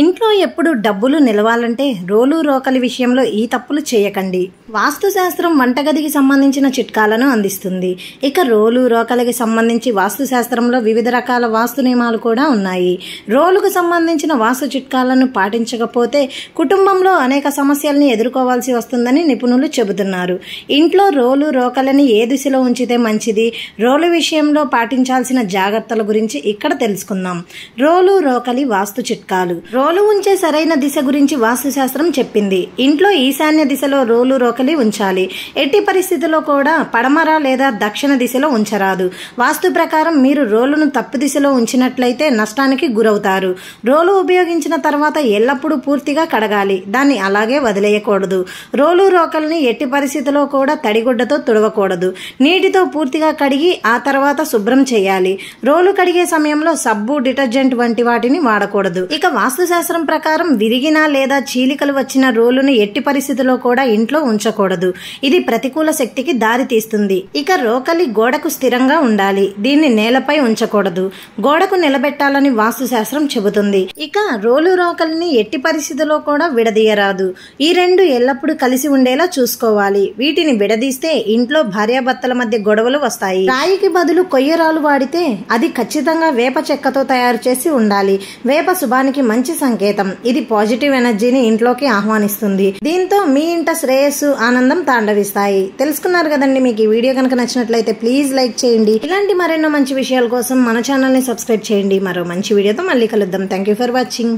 ఇంట్లో ఎప్పుడు డబ్బులు నిలవాలంటే రోలు రోకలి విషయంలో ఈ తప్పులు చేయకండి. వాస్తుశాస్త్రం వంటగదికి సంబంధించిన చిట్కాలను అందిస్తుంది. ఇక రోలు రోకలికి సంబంధించి వాస్తుశాస్త్రంలో వివిధ రకాల వాస్తు నియమాలు కూడా ఉన్నాయి. రోలుకు సంబంధించిన వాస్తు చిట్కాలను పాటించకపోతే కుటుంబంలో అనేక సమస్యల్ని ఎదుర్కోవాల్సి వస్తుందని నిపుణులు చెబుతున్నారు. ఇంట్లో రోలు రోకలిని ఏ దిశలో ఉంచితే మంచిది, రోలు విషయంలో పాటించాల్సిన జాగ్రత్తల గురించి ఇక్కడ తెలుసుకుందాం. రోలు రోకలి వాస్తు చిట్కాలు. రోలు ఉంచే సరైన దిశ గురించి వాస్తుశాస్త్రం చెప్పింది. ఇంట్లో ఈశాన్య దిశలో రోలు రోకలి ఉంచాలి. ఎట్టి పరిస్థితిలో కూడా పడమర లేదా దక్షిణ దిశలో ఉంచరాదు. వాస్తు ప్రకారం మీరు రోలును తప్పు దిశలో ఉంచినట్లయితే నష్టానికి గురవుతారు. రోలు ఉపయోగించిన తర్వాత ఎల్లప్పుడూ పూర్తిగా కడగాలి, దాన్ని అలాగే వదిలేయకూడదు. రోలు రోకల్ని ఎట్టి పరిస్థితిలో కూడా తడిగుడ్డతో తుడవకూడదు. నీటితో పూర్తిగా కడిగి ఆ తర్వాత శుభ్రం చేయాలి. రోలు కడిగే సమయంలో సబ్బు, డిటర్జెంట్ వంటి వాటిని వాడకూడదు. ఇక వాస్తుశాస్త్రం ప్రకారం విరిగిన లేదా చీలికలు వచ్చిన రోలును ఎట్టి పరిస్థితిలో కూడా ఇంట్లో ఉంచకూడదు. ఇది ప్రతికూల శక్తికి దారి తీస్తుంది. ఇక రోకలి గోడకు స్థిరంగా ఉండాలి. దీన్ని నేలపై ఉంచకూడదు, గోడకు నిలబెట్టాలని వాస్తుశాస్త్రం చెబుతుంది. ఇక రోలు రోకలిని ఎట్టి పరిస్థితిలో కూడా విడదీయరాదు. ఈ రెండు ఎల్లప్పుడూ కలిసి ఉండేలా చూసుకోవాలి. వీటిని విడదీస్తే ఇంట్లో భార్యాభర్తల మధ్య గొడవలు వస్తాయి. రాయికి బదులు కొయ్యరాలు వాడితే అది ఖచ్చితంగా వేప చెక్కతో తయారు చేసి ఉండాలి. వేప శుభానికి మంచి సంకేతం. ఇది పాజిటివ్ ఎనర్జీని ఇంట్లోకి ఆహ్వానిస్తుంది. దీంతో మీ ఇంట శ్రేయస్సు, ఆనందం తాండవిస్తాయి. తెలుసుకున్నారు కదండి. మీకు ఈ వీడియో కనుక నచ్చినట్లయితే ప్లీజ్ లైక్ చేయండి. ఇలాంటి మరెన్నో మంచి విషయాల కోసం మన ఛానల్ ని సబ్స్క్రైబ్ చేయండి. మరో మంచి వీడియోతో మళ్ళీ కలుద్దాం. Thank you for watching.